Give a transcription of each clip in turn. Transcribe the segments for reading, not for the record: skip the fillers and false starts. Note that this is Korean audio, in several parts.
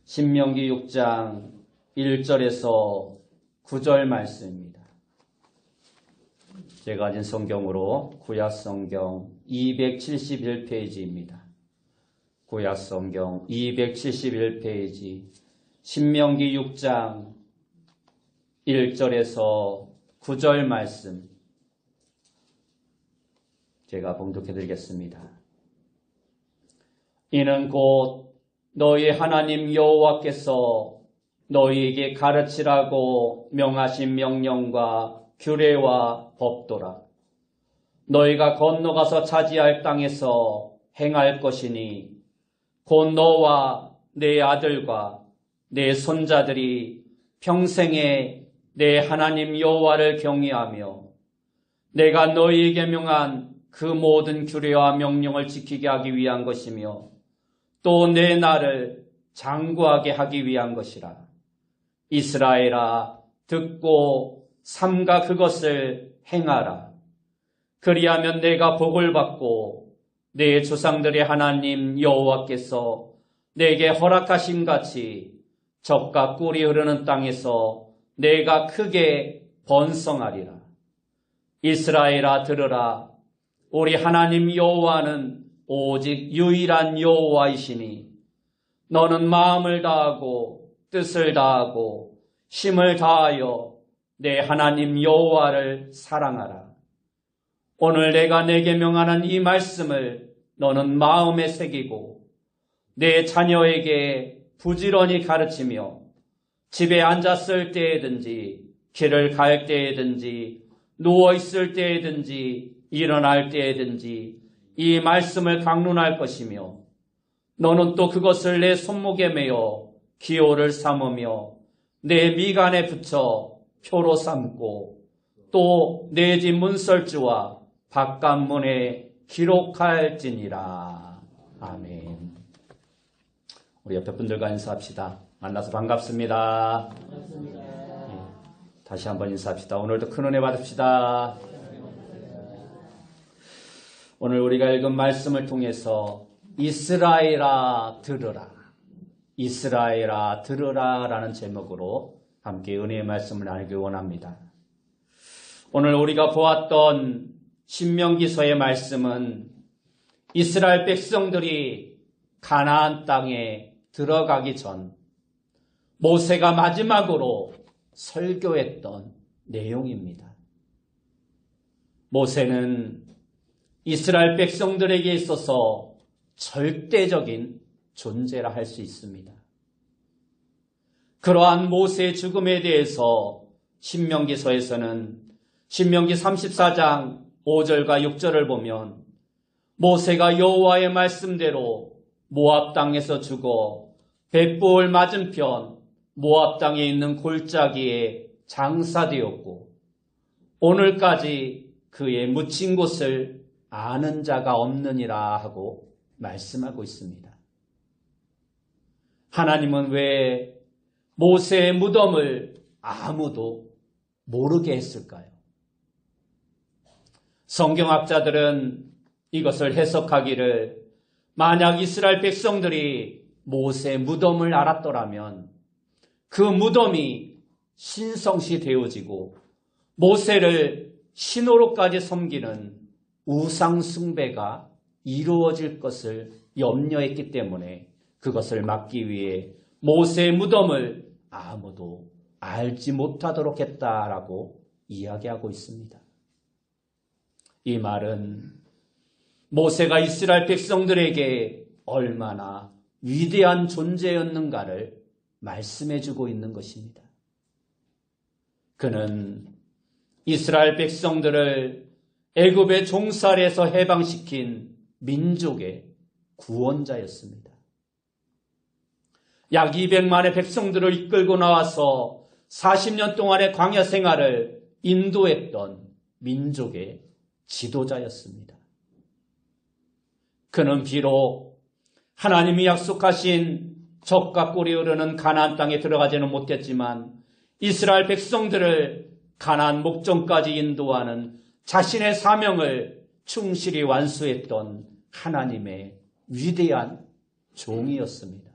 신명기 6장 1절에서 9절 말씀입니다. 제가 가진 성경으로 구약성경 271페이지입니다. 구약성경 271페이지 신명기 6장 1절에서 9절 말씀 제가 봉독해 드리겠습니다. 이는 곧 너희 하나님 여호와께서 너희에게 가르치라고 명하신 명령과 규례와 법도라. 너희가 건너가서 차지할 땅에서 행할 것이니 곧 너와 내 아들과 내 손자들이 평생에 내 하나님 여호와를 경외하며 내가 너희에게 명한 그 모든 규례와 명령을 지키게 하기 위한 것이며 또 내 날을 장구하게 하기 위한 것이라. 이스라엘아, 듣고 삼가 그것을 행하라. 그리하면 내가 복을 받고 내 조상들의 하나님 여호와께서 내게 허락하신 같이 젖과 꿀이 흐르는 땅에서 내가 크게 번성하리라. 이스라엘아, 들으라. 우리 하나님 여호와는 오직 유일한 여호와이시니 너는 마음을 다하고 뜻을 다하고 힘을 다하여 내 하나님 여호와를 사랑하라. 오늘 내가 내게 명하는 이 말씀을 너는 마음에 새기고 내 자녀에게 부지런히 가르치며 집에 앉았을 때에든지 길을 갈 때에든지 누워있을 때에든지 일어날 때에든지 이 말씀을 강론할 것이며 너는 또 그것을 내 손목에 매어 기호를 삼으며 내 미간에 붙여 표로 삼고 또 내 집 문설주와 바깥문에 기록할지니라. 아멘. 우리 옆에 분들과 인사합시다. 만나서 반갑습니다. 네, 다시 한번 인사합시다. 오늘도 큰 은혜 받읍시다. 오늘 우리가 읽은 말씀을 통해서 이스라엘아 들으라, 이스라엘아 들으라 라는 제목으로 함께 은혜의 말씀을 나누기 원합니다. 오늘 우리가 보았던 신명기서의 말씀은 이스라엘 백성들이 가나안 땅에 들어가기 전 모세가 마지막으로 설교했던 내용입니다. 모세는 이스라엘 백성들에게 있어서 절대적인 존재라 할 수 있습니다. 그러한 모세의 죽음에 대해서 신명기서에서는 신명기 34장 5절과 6절을 보면 모세가 여호와의 말씀대로 모압 땅에서 죽어 벳보을 맞은편 모압 땅에 있는 골짜기에 장사되었고 오늘까지 그의 묻힌 곳을 아는 자가 없느니라 하고 말씀하고 있습니다. 하나님은 왜 모세의 무덤을 아무도 모르게 했을까요? 성경학자들은 이것을 해석하기를 만약 이스라엘 백성들이 모세의 무덤을 알았더라면 그 무덤이 신성시 되어지고 모세를 신호로까지 섬기는 우상 숭배가 이루어질 것을 염려했기 때문에 그것을 막기 위해 모세의 무덤을 아무도 알지 못하도록 했다라고 이야기하고 있습니다. 이 말은 모세가 이스라엘 백성들에게 얼마나 위대한 존재였는가를 말씀해주고 있는 것입니다. 그는 이스라엘 백성들을 애굽의 종살에서 해방시킨 민족의 구원자였습니다. 약 200만의 백성들을 이끌고 나와서 40년 동안의 광야 생활을 인도했던 민족의 지도자였습니다. 그는 비록 하나님이 약속하신 젖과 꿀이 흐르는 가나안 땅에 들어가지는 못했지만 이스라엘 백성들을 가나안 목전까지 인도하는 자신의 사명을 충실히 완수했던 하나님의 위대한 종이었습니다.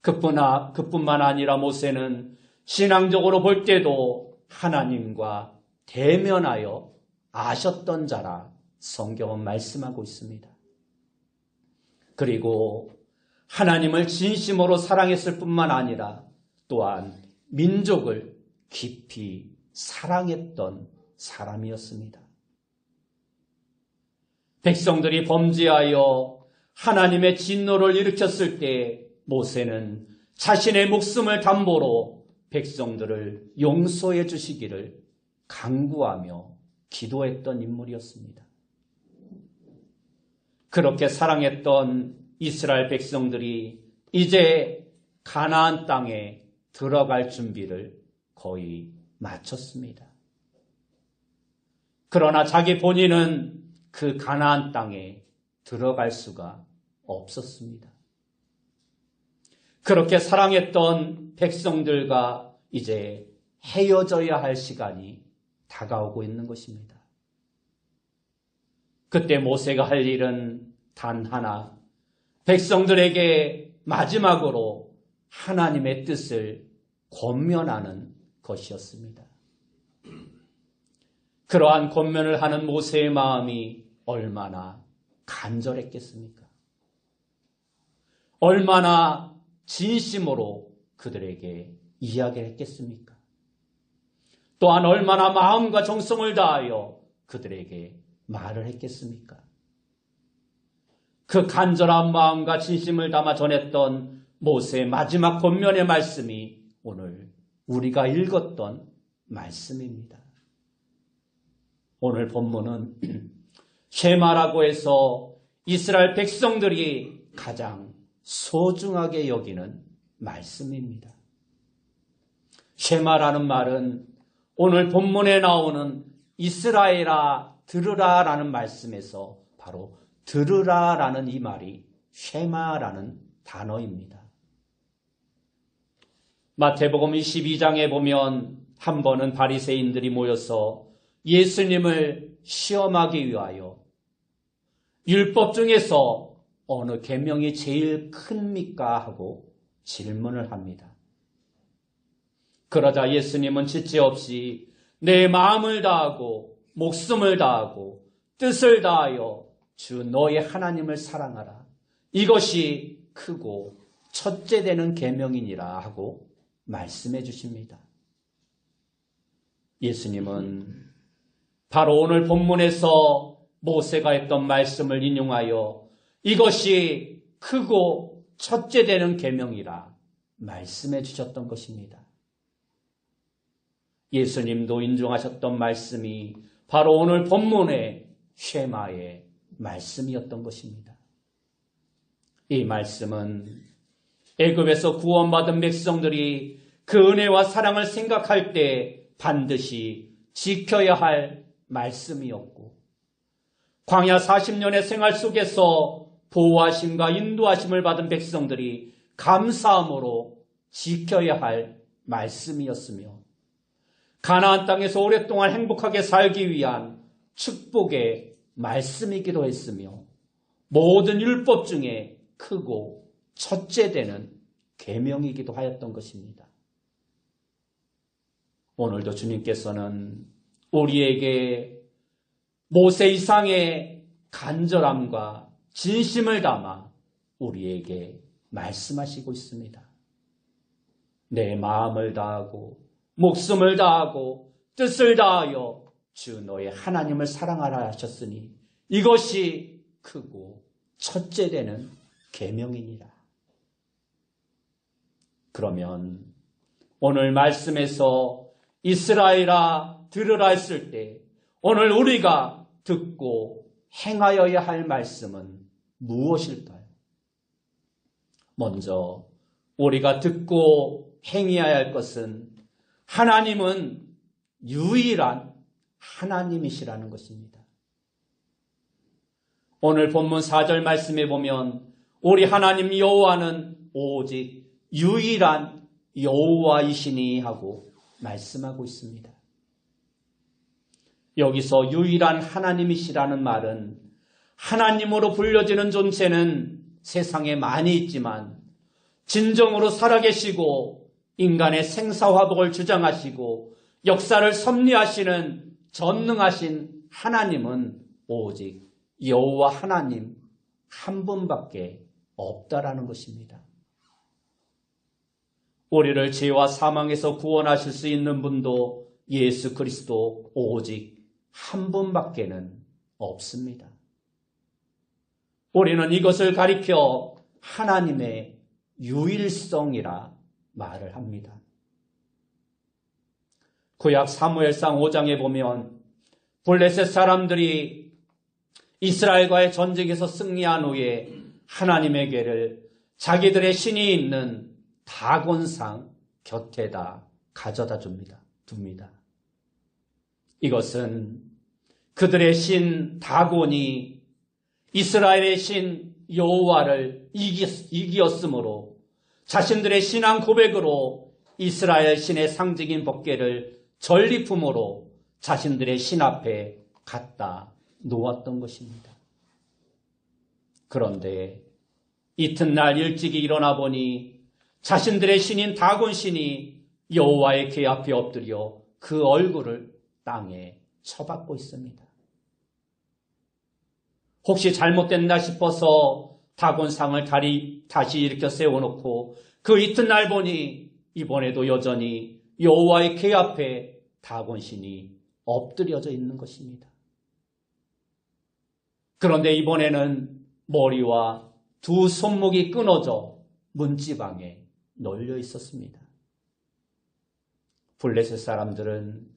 그뿐만 아니라 모세는 신앙적으로 볼 때도 하나님과 대면하여 아셨던 자라 성경은 말씀하고 있습니다. 그리고 하나님을 진심으로 사랑했을 뿐만 아니라 또한 민족을 깊이 사랑했던 사람이었습니다. 백성들이 범죄하여 하나님의 진노를 일으켰을 때 모세는 자신의 목숨을 담보로 백성들을 용서해 주시기를 간구하며 기도했던 인물이었습니다. 그렇게 사랑했던 이스라엘 백성들이 이제 가나안 땅에 들어갈 준비를 거의 마쳤습니다. 그러나 자기 본인은 그 가나안 땅에 들어갈 수가 없었습니다. 그렇게 사랑했던 백성들과 이제 헤어져야 할 시간이 다가오고 있는 것입니다. 그때 모세가 할 일은 단 하나, 백성들에게 마지막으로 하나님의 뜻을 권면하는 것이었습니다. 그러한 권면을 하는 모세의 마음이 얼마나 간절했겠습니까? 얼마나 진심으로 그들에게 이야기를 했겠습니까? 또한 얼마나 마음과 정성을 다하여 그들에게 말을 했겠습니까? 그 간절한 마음과 진심을 담아 전했던 모세의 마지막 권면의 말씀이 오늘 우리가 읽었던 말씀입니다. 오늘 본문은 쉐마라고 해서 이스라엘 백성들이 가장 소중하게 여기는 말씀입니다. 쉐마라는 말은 오늘 본문에 나오는 이스라엘아 들으라라는 말씀에서 바로 들으라라는 이 말이 쉐마라는 단어입니다. 마태복음 22장에 보면 한 번은 바리새인들이 모여서 예수님을 시험하기 위하여 율법 중에서 어느 계명이 제일 큽니까 하고 질문을 합니다. 그러자 예수님은 지체 없이 내 마음을 다하고 목숨을 다하고 뜻을 다하여 주 너의 하나님을 사랑하라. 이것이 크고 첫째 되는 계명이니라 하고 말씀해 주십니다. 예수님은 바로 오늘 본문에서 모세가 했던 말씀을 인용하여 이것이 크고 첫째 되는 계명이라 말씀해 주셨던 것입니다. 예수님도 인정하셨던 말씀이 바로 오늘 본문의 쉐마의 말씀이었던 것입니다. 이 말씀은 애굽에서 구원받은 백성들이 그 은혜와 사랑을 생각할 때 반드시 지켜야 할 말씀이었고, 광야 40년의 생활 속에서 보호하심과 인도하심을 받은 백성들이 감사함으로 지켜야 할 말씀이었으며, 가나안 땅에서 오랫동안 행복하게 살기 위한 축복의 말씀이기도 했으며, 모든 율법 중에 크고 첫째 되는 계명이기도 하였던 것입니다. 오늘도 주님께서는 우리에게 모세 이상의 간절함과 진심을 담아 우리에게 말씀하시고 있습니다. 내 마음을 다하고 목숨을 다하고 뜻을 다하여 주 너의 하나님을 사랑하라 하셨으니 이것이 크고 첫째 되는 계명이니라. 그러면 오늘 말씀에서 이스라엘아 들으라 했을 때 오늘 우리가 듣고 행하여야 할 말씀은 무엇일까요? 먼저 우리가 듣고 행해야 할 것은 하나님은 유일한 하나님이시라는 것입니다. 오늘 본문 4절 말씀에 보면 우리 하나님 여호와는 오직 유일한 여호와이시니 하고 말씀하고 있습니다. 여기서 유일한 하나님이시라는 말은 하나님으로 불려지는 존재는 세상에 많이 있지만 진정으로 살아계시고 인간의 생사화복을 주장하시고 역사를 섭리하시는 전능하신 하나님은 오직 여호와 하나님 한 분밖에 없다라는 것입니다. 우리를 죄와 사망에서 구원하실 수 있는 분도 예수 그리스도 오직 한 분밖에는 없습니다. 우리는 이것을 가리켜 하나님의 유일성이라 말을 합니다. 구약 사무엘상 5장에 보면 블레셋 사람들이 이스라엘과의 전쟁에서 승리한 후에 하나님에게를 자기들의 신이 있는 다곤상 곁에다 가져다 줍니다. 이것은 그들의 신 다곤이 이스라엘의 신 여호와를 이기었으므로 자신들의 신앙 고백으로 이스라엘 신의 상징인 법궤를 전리품으로 자신들의 신 앞에 갖다 놓았던 것입니다. 그런데 이튿날 일찍이 일어나 보니 자신들의 신인 다곤 신이 여호와의 궤 앞에 엎드려 그 얼굴을 땅에 쳐박고 있습니다. 혹시 잘못됐나 싶어서 다곤상을 다시 일으켜 세워놓고 그 이튿날 보니 이번에도 여전히 여호와의 궤 앞에 다곤신이 엎드려져 있는 것입니다. 그런데 이번에는 머리와 두 손목이 끊어져 문지방에 널려 있었습니다. 블레셋 사람들은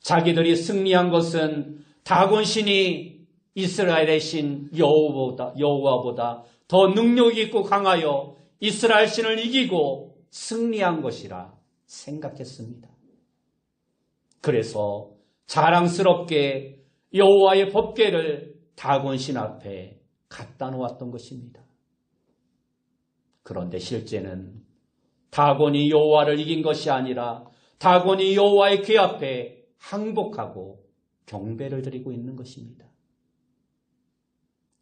자기들이 승리한 것은 다곤신이 이스라엘의 신 여호와보다 더 능력이 있고 강하여 이스라엘 신을 이기고 승리한 것이라 생각했습니다. 그래서 자랑스럽게 여호와의 법궤를 다곤신 앞에 갖다 놓았던 것입니다. 그런데 실제는 다곤이 여호와를 이긴 것이 아니라 다곤이 여호와의 궤 앞에 항복하고 경배를 드리고 있는 것입니다.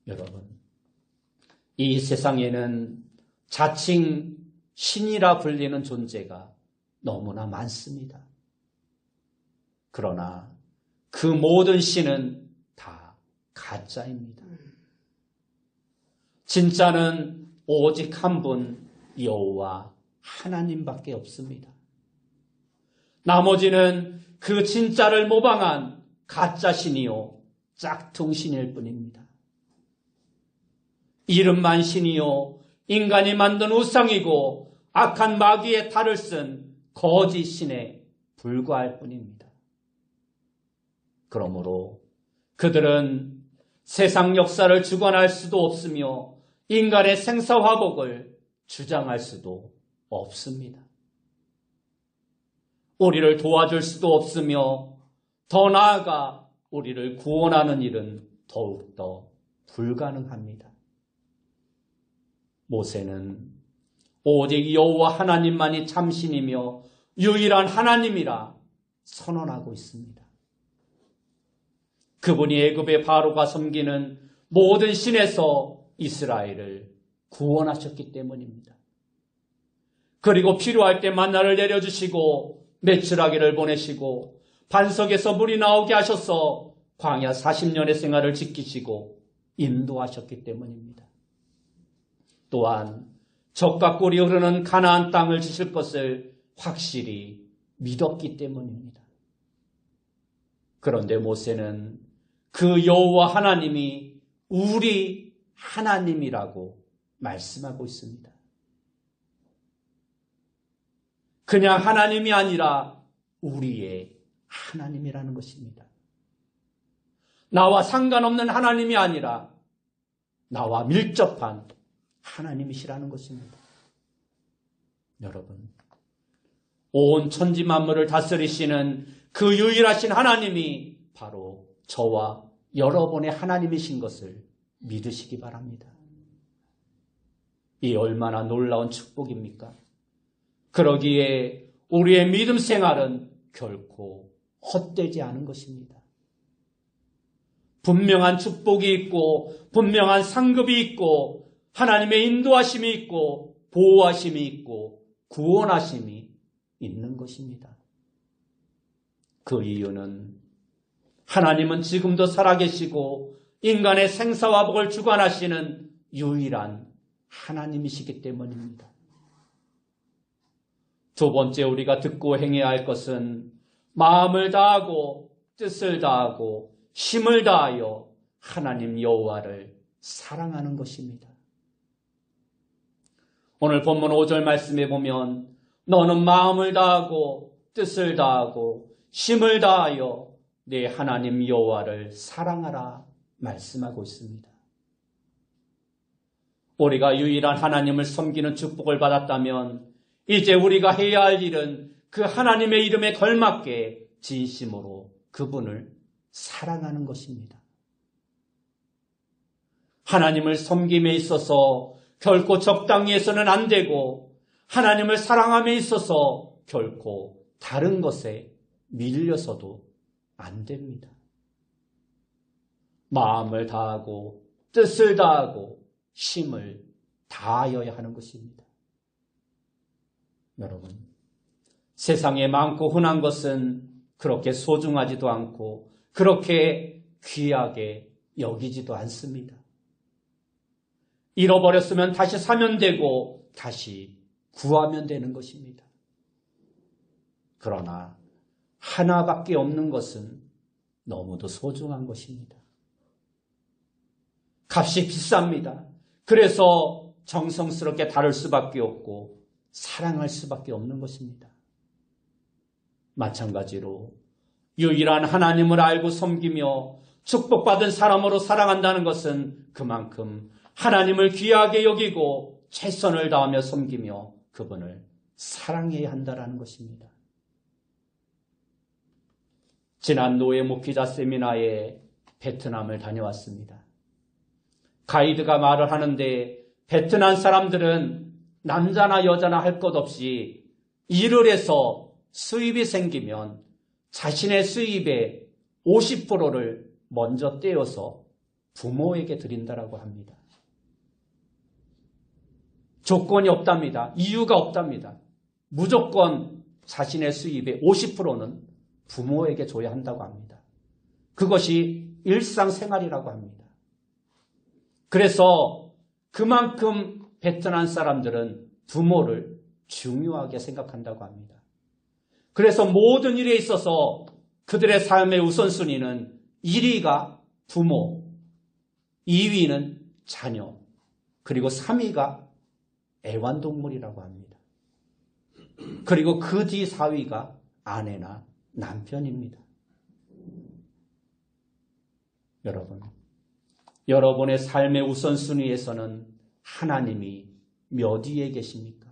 여러분, 이 세상에는 자칭 신이라 불리는 존재가 너무나 많습니다. 그러나 그 모든 신은 다 가짜입니다. 진짜는 오직 한 분 여호와 하나님밖에 없습니다. 나머지는 그 진짜를 모방한 가짜 신이요 짝퉁신일 뿐입니다. 이름만 신이요 인간이 만든 우상이고 악한 마귀의 탈을 쓴 거짓 신에 불과할 뿐입니다. 그러므로 그들은 세상 역사를 주관할 수도 없으며 인간의 생사화복을 주장할 수도 없습니다. 우리를 도와줄 수도 없으며 더 나아가 우리를 구원하는 일은 더욱더 불가능합니다. 모세는 오직 여호와 하나님만이 참신이며 유일한 하나님이라 선언하고 있습니다. 그분이 애굽의 바로가 섬기는 모든 신에서 이스라엘을 구원하셨기 때문입니다. 그리고 필요할 때 만나를 내려주시고 메추라기를 보내시고 반석에서 물이 나오게 하셔서 광야 40년의 생활을 지키시고 인도하셨기 때문입니다. 또한 젖과 꿀이 흐르는 가나안 땅을 주실 것을 확실히 믿었기 때문입니다. 그런데 모세는 그 여호와 하나님이 우리 하나님이라고 말씀하고 있습니다. 그냥 하나님이 아니라 우리의 하나님이라는 것입니다. 나와 상관없는 하나님이 아니라 나와 밀접한 하나님이시라는 것입니다. 여러분, 온 천지 만물을 다스리시는 그 유일하신 하나님이 바로 저와 여러분의 하나님이신 것을 믿으시기 바랍니다. 이 얼마나 놀라운 축복입니까? 그러기에 우리의 믿음 생활은 결코 헛되지 않은 것입니다. 분명한 축복이 있고 분명한 상급이 있고 하나님의 인도하심이 있고 보호하심이 있고 구원하심이 있는 것입니다. 그 이유는 하나님은 지금도 살아계시고 인간의 생사와 복을 주관하시는 유일한 하나님이시기 때문입니다. 두 번째 우리가 듣고 행해야 할 것은 마음을 다하고 뜻을 다하고 힘을 다하여 하나님 여호와를 사랑하는 것입니다. 오늘 본문 5절 말씀에 보면 너는 마음을 다하고 뜻을 다하고 힘을 다하여 내 하나님 여호와를 사랑하라 말씀하고 있습니다. 우리가 유일한 하나님을 섬기는 축복을 받았다면 이제 우리가 해야 할 일은 그 하나님의 이름에 걸맞게 진심으로 그분을 사랑하는 것입니다. 하나님을 섬김에 있어서 결코 적당히 해서는 안 되고 하나님을 사랑함에 있어서 결코 다른 것에 밀려서도 안 됩니다. 마음을 다하고 뜻을 다하고 힘을 다하여야 하는 것입니다. 여러분, 세상에 많고 흔한 것은 그렇게 소중하지도 않고 그렇게 귀하게 여기지도 않습니다. 잃어버렸으면 다시 사면 되고 다시 구하면 되는 것입니다. 그러나 하나밖에 없는 것은 너무도 소중한 것입니다. 값이 비쌉니다. 그래서 정성스럽게 다룰 수밖에 없고 사랑할 수밖에 없는 것입니다. 마찬가지로 유일한 하나님을 알고 섬기며 축복받은 사람으로 살아간다는 것은 그만큼 하나님을 귀하게 여기고 최선을 다하며 섬기며 그분을 사랑해야 한다는 것입니다. 지난 노예 목회자 세미나에 베트남을 다녀왔습니다. 가이드가 말을 하는데 베트남 사람들은 남자나 여자나 할 것 없이 일을 해서 수입이 생기면 자신의 수입의 50%를 먼저 떼어서 부모에게 드린다라고 합니다. 조건이 없답니다. 이유가 없답니다. 무조건 자신의 수입의 50%는 부모에게 줘야 한다고 합니다. 그것이 일상생활이라고 합니다. 그래서 그만큼 베트남 사람들은 부모를 중요하게 생각한다고 합니다. 그래서 모든 일에 있어서 그들의 삶의 우선순위는 1위가 부모, 2위는 자녀, 그리고 3위가 애완동물이라고 합니다. 그리고 그 뒤 4위가 아내나 남편입니다. 여러분, 여러분의 삶의 우선순위에서는 하나님이 몇 위에 계십니까?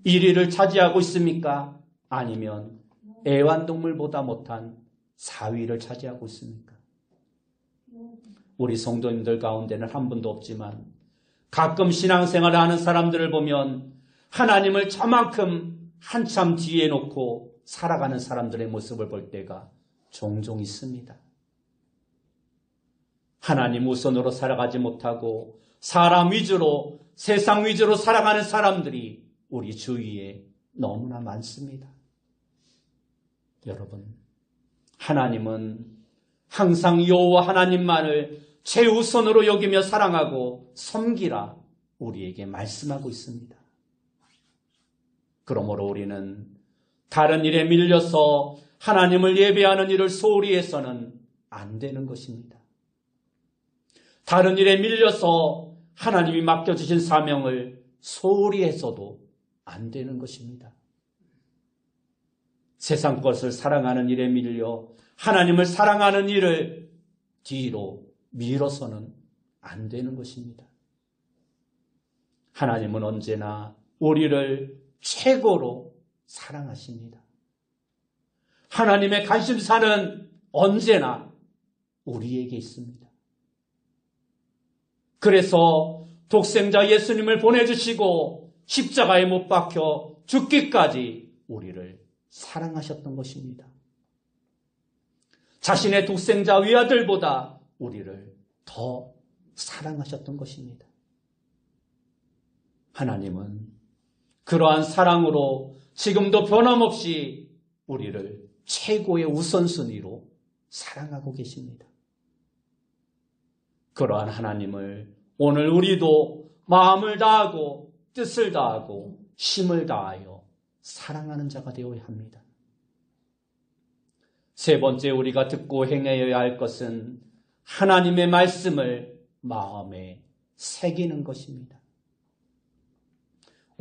1위를 차지하고 있습니까? 아니면 애완동물보다 못한 4위를 차지하고 있습니까? 우리 성도님들 가운데는 한 분도 없지만 가끔 신앙생활을 하는 사람들을 보면 하나님을 저만큼 한참 뒤에 놓고 살아가는 사람들의 모습을 볼 때가 종종 있습니다. 하나님 우선으로 살아가지 못하고 사람 위주로, 세상 위주로 살아가는 사람들이 우리 주위에 너무나 많습니다. 여러분, 하나님은 항상 여호와 하나님만을 최우선으로 여기며 사랑하고 섬기라 우리에게 말씀하고 있습니다. 그러므로 우리는 다른 일에 밀려서 하나님을 예배하는 일을 소홀히 해서는 안 되는 것입니다. 다른 일에 밀려서 하나님이 맡겨주신 사명을 소홀히 해서도 안 되는 것입니다. 세상 것을 사랑하는 일에 밀려 하나님을 사랑하는 일을 뒤로 밀어서는 안 되는 것입니다. 하나님은 언제나 우리를 최고로 사랑하십니다. 하나님의 관심사는 언제나 우리에게 있습니다. 그래서 독생자 예수님을 보내주시고 십자가에 못 박혀 죽기까지 우리를 사랑하셨던 것입니다. 자신의 독생자 외아들보다 우리를 더 사랑하셨던 것입니다. 하나님은 그러한 사랑으로 지금도 변함없이 우리를 최고의 우선순위로 사랑하고 계십니다. 그러한 하나님을 오늘 우리도 마음을 다하고 뜻을 다하고 힘을 다하여 사랑하는 자가 되어야 합니다. 세 번째 우리가 듣고 행해야 할 것은 하나님의 말씀을 마음에 새기는 것입니다.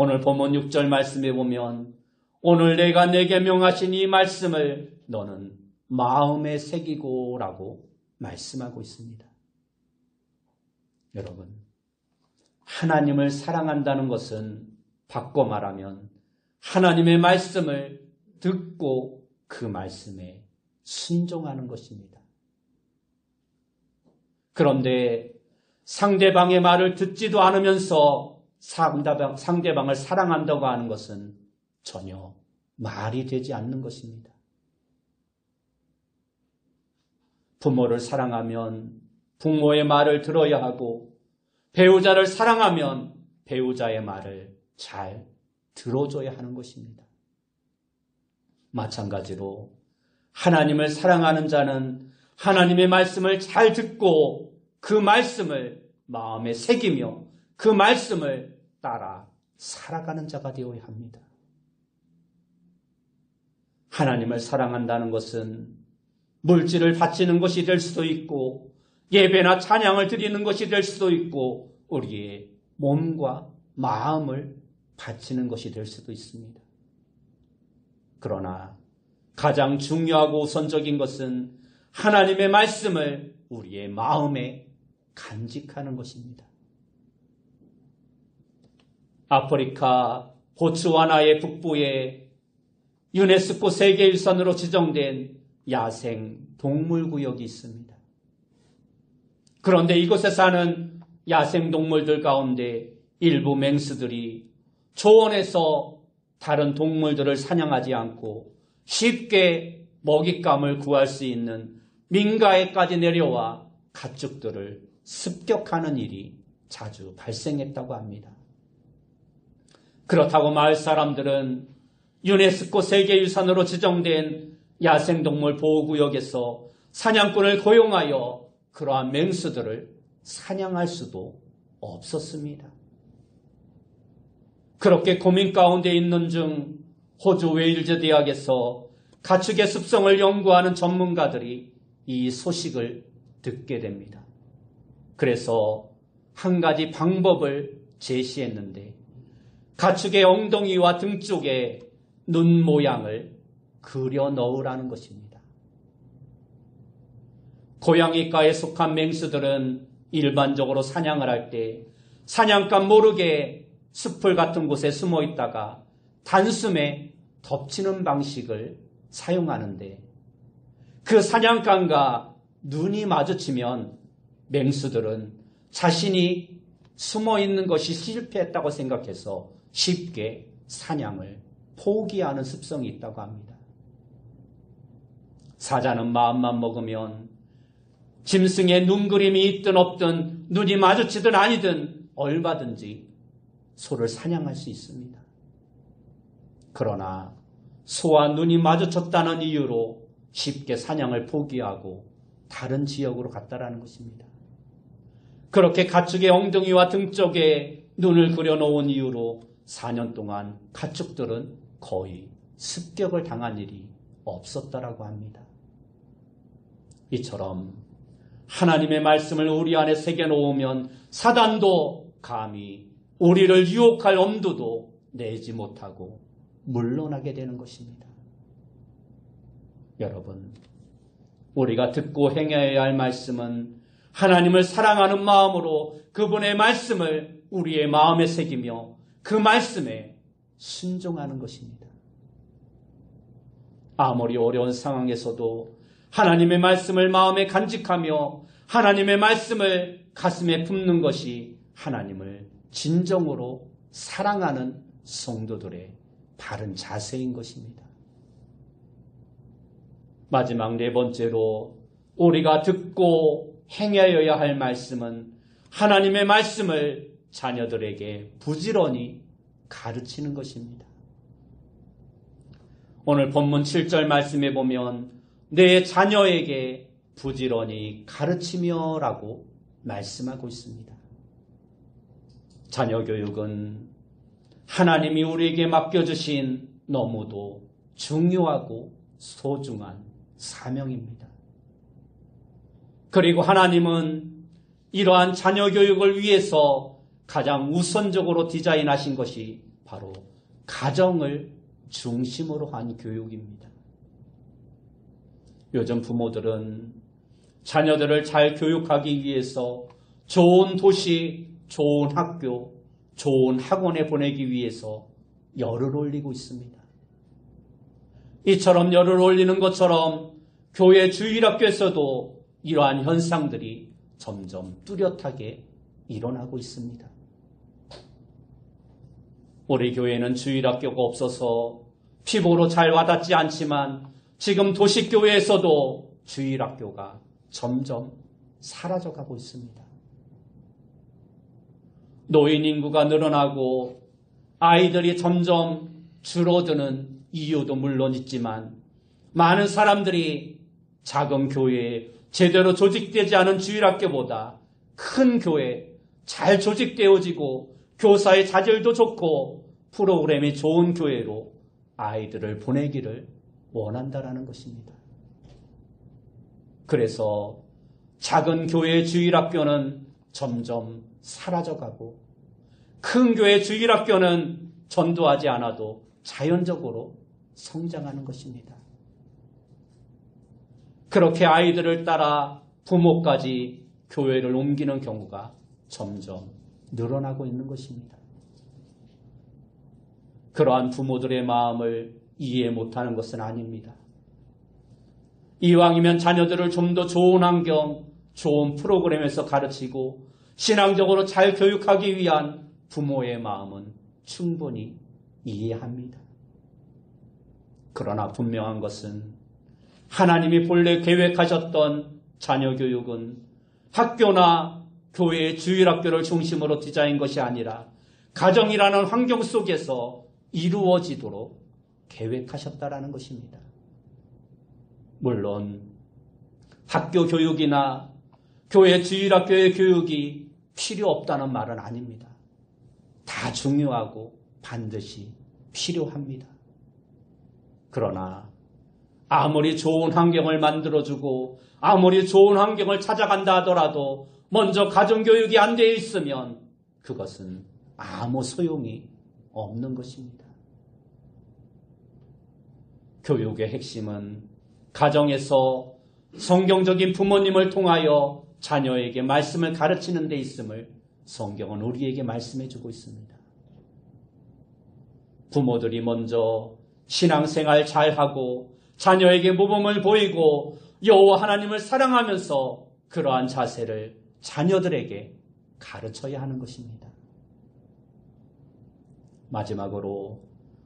오늘 본문 6절 말씀에 보면 오늘 내가 내게 명하신 이 말씀을 너는 마음에 새기고 라고 말씀하고 있습니다. 여러분, 하나님을 사랑한다는 것은 바꿔 말하면 하나님의 말씀을 듣고 그 말씀에 순종하는 것입니다. 그런데 상대방의 말을 듣지도 않으면서 상대방을 사랑한다고 하는 것은 전혀 말이 되지 않는 것입니다. 부모를 사랑하면 부모의 말을 들어야 하고 배우자를 사랑하면 배우자의 말을 잘 들어줘야 하는 것입니다. 마찬가지로 하나님을 사랑하는 자는 하나님의 말씀을 잘 듣고 그 말씀을 마음에 새기며 그 말씀을 따라 살아가는 자가 되어야 합니다. 하나님을 사랑한다는 것은 물질을 바치는 것이 될 수도 있고 예배나 찬양을 드리는 것이 될 수도 있고 우리의 몸과 마음을 바치는 것이 될 수도 있습니다. 그러나 가장 중요하고 우선적인 것은 하나님의 말씀을 우리의 마음에 간직하는 것입니다. 아프리카 보츠와나의 북부에 유네스코 세계유산으로 지정된 야생 동물구역이 있습니다. 그런데 이곳에 사는 야생 동물들 가운데 일부 맹수들이 초원에서 다른 동물들을 사냥하지 않고 쉽게 먹잇감을 구할 수 있는 민가에까지 내려와 가축들을 습격하는 일이 자주 발생했다고 합니다. 그렇다고 마을 사람들은 유네스코 세계유산으로 지정된 야생동물 보호구역에서 사냥꾼을 고용하여 그러한 맹수들을 사냥할 수도 없었습니다. 그렇게 고민 가운데 있는 중 호주 웨일즈 대학에서 가축의 습성을 연구하는 전문가들이 이 소식을 듣게 됩니다. 그래서 한 가지 방법을 제시했는데 가축의 엉덩이와 등 쪽에 눈 모양을 그려 넣으라는 것입니다. 고양이과에 속한 맹수들은 일반적으로 사냥을 할 때 사냥감 모르게 숲을 같은 곳에 숨어 있다가 단숨에 덮치는 방식을 사용하는데 그 사냥감과 눈이 마주치면 맹수들은 자신이 숨어 있는 것이 실패했다고 생각해서 쉽게 사냥을 포기하는 습성이 있다고 합니다. 사자는 마음만 먹으면 짐승의 눈그림이 있든 없든 눈이 마주치든 아니든 얼마든지 소를 사냥할 수 있습니다. 그러나 소와 눈이 마주쳤다는 이유로 쉽게 사냥을 포기하고 다른 지역으로 갔다라는 것입니다. 그렇게 가축의 엉덩이와 등 쪽에 눈을 그려놓은 이유로 4년 동안 가축들은 거의 습격을 당한 일이 없었다라고 합니다. 이처럼 하나님의 말씀을 우리 안에 새겨놓으면 사단도 감히 우리를 유혹할 엄두도 내지 못하고 물러나게 되는 것입니다. 여러분, 우리가 듣고 행해야 할 말씀은 하나님을 사랑하는 마음으로 그분의 말씀을 우리의 마음에 새기며 그 말씀에 순종하는 것입니다. 아무리 어려운 상황에서도 하나님의 말씀을 마음에 간직하며 하나님의 말씀을 가슴에 품는 것이 하나님을 진정으로 사랑하는 성도들의 바른 자세인 것입니다. 마지막 네 번째로 우리가 듣고 행하여야 할 말씀은 하나님의 말씀을 자녀들에게 부지런히 가르치는 것입니다. 오늘 본문 7절 말씀에 보면 내 자녀에게 부지런히 가르치며 라고 말씀하고 있습니다. 자녀 교육은 하나님이 우리에게 맡겨주신 너무도 중요하고 소중한 사명입니다. 그리고 하나님은 이러한 자녀 교육을 위해서 가장 우선적으로 디자인하신 것이 바로 가정을 중심으로 한 교육입니다. 요즘 부모들은 자녀들을 잘 교육하기 위해서 좋은 도시, 좋은 학교, 좋은 학원에 보내기 위해서 열을 올리고 있습니다. 이처럼 열을 올리는 것처럼 교회 주일학교에서도 이러한 현상들이 점점 뚜렷하게 일어나고 있습니다. 우리 교회는 주일학교가 없어서 피부로 잘 와닿지 않지만 지금 도시교회에서도 주일학교가 점점 사라져가고 있습니다. 노인 인구가 늘어나고 아이들이 점점 줄어드는 이유도 물론 있지만 많은 사람들이 작은 교회에 제대로 조직되지 않은 주일학교보다 큰 교회, 잘 조직되어지고 교사의 자질도 좋고 프로그램이 좋은 교회로 아이들을 보내기를 원한다라는 것입니다. 그래서 작은 교회의 주일학교는 점점 사라져가고 큰 교회의 주일학교는 전도하지 않아도 자연적으로 성장하는 것입니다. 그렇게 아이들을 따라 부모까지 교회를 옮기는 경우가 점점 늘어나고 있는 것입니다. 그러한 부모들의 마음을 이해 못하는 것은 아닙니다. 이왕이면 자녀들을 좀 더 좋은 환경, 좋은 프로그램에서 가르치고 신앙적으로 잘 교육하기 위한 부모의 마음은 충분히 이해합니다. 그러나 분명한 것은 하나님이 본래 계획하셨던 자녀 교육은 학교나 교회의 주일학교를 중심으로 디자인 것이 아니라 가정이라는 환경 속에서 이루어지도록 계획하셨다라는 것입니다. 물론 학교 교육이나 교회 주일학교의 교육이 필요 없다는 말은 아닙니다. 다 중요하고 반드시 필요합니다. 그러나 아무리 좋은 환경을 만들어주고 아무리 좋은 환경을 찾아간다 하더라도 먼저 가정교육이 안 되어 있으면 그것은 아무 소용이 없는 것입니다. 교육의 핵심은 가정에서 성경적인 부모님을 통하여 자녀에게 말씀을 가르치는 데 있음을 성경은 우리에게 말씀해 주고 있습니다. 부모들이 먼저 신앙생활 잘하고 자녀에게 모범을 보이고 여호와 하나님을 사랑하면서 그러한 자세를 자녀들에게 가르쳐야 하는 것입니다. 마지막으로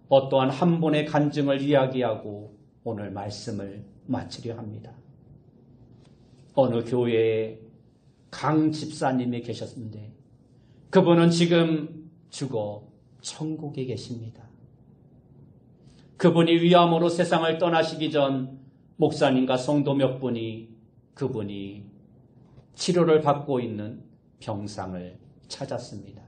어떠한 한 분의 간증을 이야기하고 오늘 말씀을 마치려 합니다. 어느 교회에 강 집사님이 계셨는데 그분은 지금 죽어 천국에 계십니다. 그분이 위암으로 세상을 떠나시기 전 목사님과 성도 몇 분이 그분이 치료를 받고 있는 병상을 찾았습니다.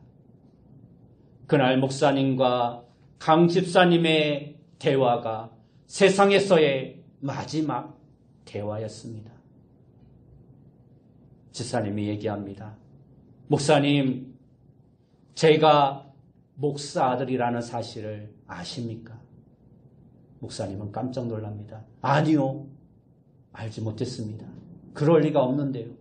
그날 목사님과 강 집사님의 대화가 세상에서의 마지막 대화였습니다. 집사님이 얘기합니다. 목사님, 제가 목사 아들이라는 사실을 아십니까? 목사님은 깜짝 놀랍니다. 아니요, 알지 못했습니다. 그럴 리가 없는데요.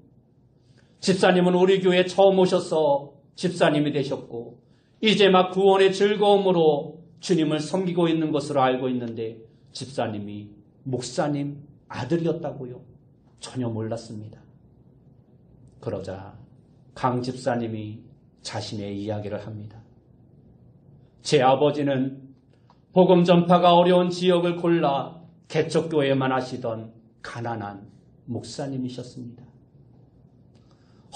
집사님은 우리 교회에 처음 오셔서 집사님이 되셨고 이제 막 구원의 즐거움으로 주님을 섬기고 있는 것으로 알고 있는데 집사님이 목사님 아들이었다고요? 전혀 몰랐습니다. 그러자 강 집사님이 자신의 이야기를 합니다. 제 아버지는 복음 전파가 어려운 지역을 골라 개척교회만 하시던 가난한 목사님이셨습니다.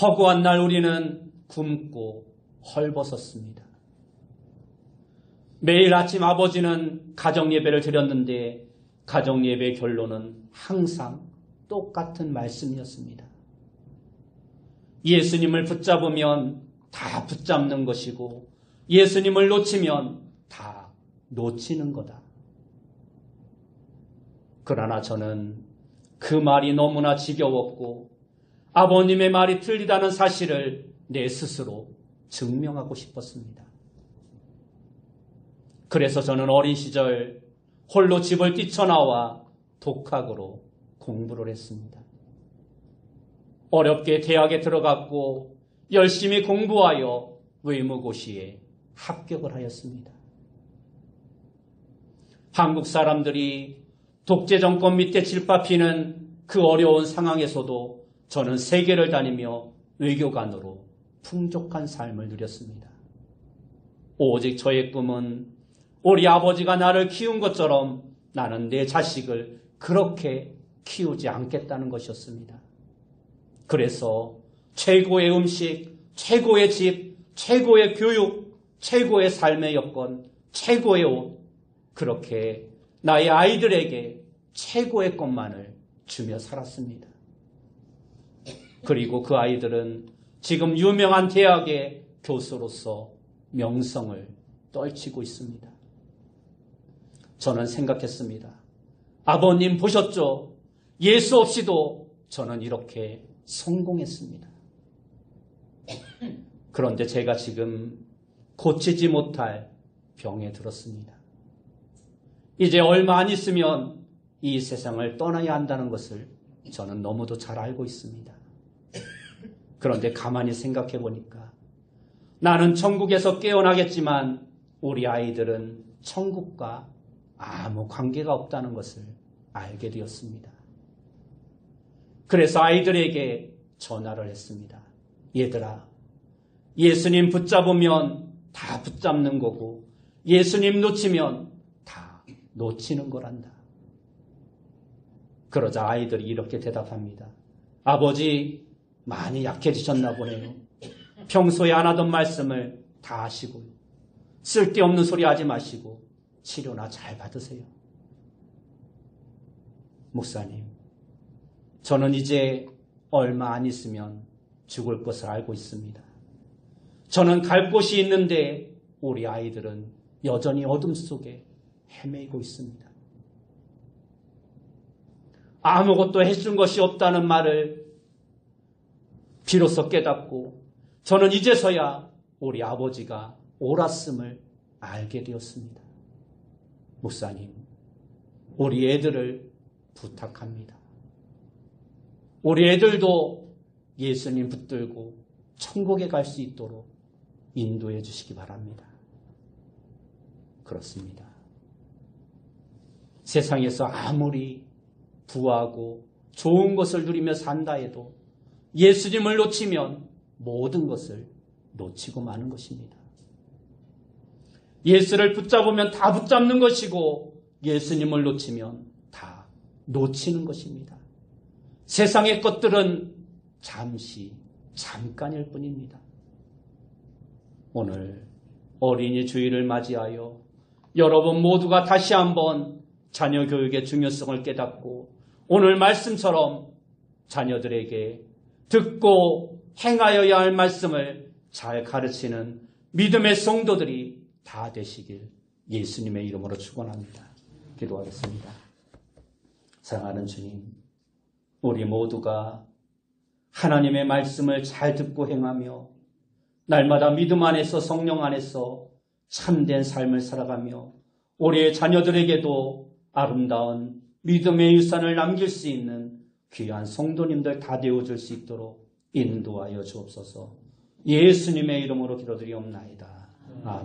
허구한 날 우리는 굶고 헐벗었습니다. 매일 아침 아버지는 가정예배를 드렸는데 가정예배의 결론은 항상 똑같은 말씀이었습니다. 예수님을 붙잡으면 다 붙잡는 것이고 예수님을 놓치면 다 놓치는 거다. 그러나 저는 그 말이 너무나 지겨웠고 아버님의 말이 틀리다는 사실을 내 스스로 증명하고 싶었습니다. 그래서 저는 어린 시절 홀로 집을 뛰쳐나와 독학으로 공부를 했습니다. 어렵게 대학에 들어갔고 열심히 공부하여 외무고시에 합격을 하였습니다. 한국 사람들이 독재 정권 밑에 질파피는 그 어려운 상황에서도 저는 세계를 다니며 외교관으로 풍족한 삶을 누렸습니다. 오직 저의 꿈은 우리 아버지가 나를 키운 것처럼 나는 내 자식을 그렇게 키우지 않겠다는 것이었습니다. 그래서 최고의 음식, 최고의 집, 최고의 교육, 최고의 삶의 여건, 최고의 옷, 그렇게 나의 아이들에게 최고의 것만을 주며 살았습니다. 그리고 그 아이들은 지금 유명한 대학의 교수로서 명성을 떨치고 있습니다. 저는 생각했습니다. 아버님 보셨죠? 예수 없이도 저는 이렇게 성공했습니다. 그런데 제가 지금 고치지 못할 병에 들었습니다. 이제 얼마 안 있으면 이 세상을 떠나야 한다는 것을 저는 너무도 잘 알고 있습니다. 그런데 가만히 생각해 보니까 나는 천국에서 깨어나겠지만 우리 아이들은 천국과 아무 관계가 없다는 것을 알게 되었습니다. 그래서 아이들에게 전화를 했습니다. 얘들아, 예수님 붙잡으면 다 붙잡는 거고 예수님 놓치면 다 놓치는 거란다. 그러자 아이들이 이렇게 대답합니다. 아버지, 많이 약해지셨나 보네요. 평소에 안 하던 말씀을 다 하시고요. 쓸데없는 소리 하지 마시고 치료나 잘 받으세요. 목사님, 저는 이제 얼마 안 있으면 죽을 것을 알고 있습니다. 저는 갈 곳이 있는데 우리 아이들은 여전히 어둠 속에 헤매고 있습니다. 아무것도 해준 것이 없다는 말을 비로소 깨닫고 저는 이제서야 우리 아버지가 옳았음을 알게 되었습니다. 목사님, 우리 애들을 부탁합니다. 우리 애들도 예수님 붙들고 천국에 갈 수 있도록 인도해 주시기 바랍니다. 그렇습니다. 세상에서 아무리 부하고 좋은 것을 누리며 산다 해도 예수님을 놓치면 모든 것을 놓치고 마는 것입니다. 예수를 붙잡으면 다 붙잡는 것이고 예수님을 놓치면 다 놓치는 것입니다. 세상의 것들은 잠깐일 뿐입니다. 오늘 어린이 주일을 맞이하여 여러분 모두가 다시 한번 자녀 교육의 중요성을 깨닫고 오늘 말씀처럼 자녀들에게 듣고 행하여야 할 말씀을 잘 가르치는 믿음의 성도들이 다 되시길 예수님의 이름으로 축원합니다. 기도하겠습니다. 사랑하는 주님, 우리 모두가 하나님의 말씀을 잘 듣고 행하며 날마다 믿음 안에서 성령 안에서 참된 삶을 살아가며 우리의 자녀들에게도 아름다운 믿음의 유산을 남길 수 있는 귀한 성도님들 다 되어줄 수 있도록 인도하여 주옵소서. 예수님의 이름으로 기도드리옵나이다. 아멘.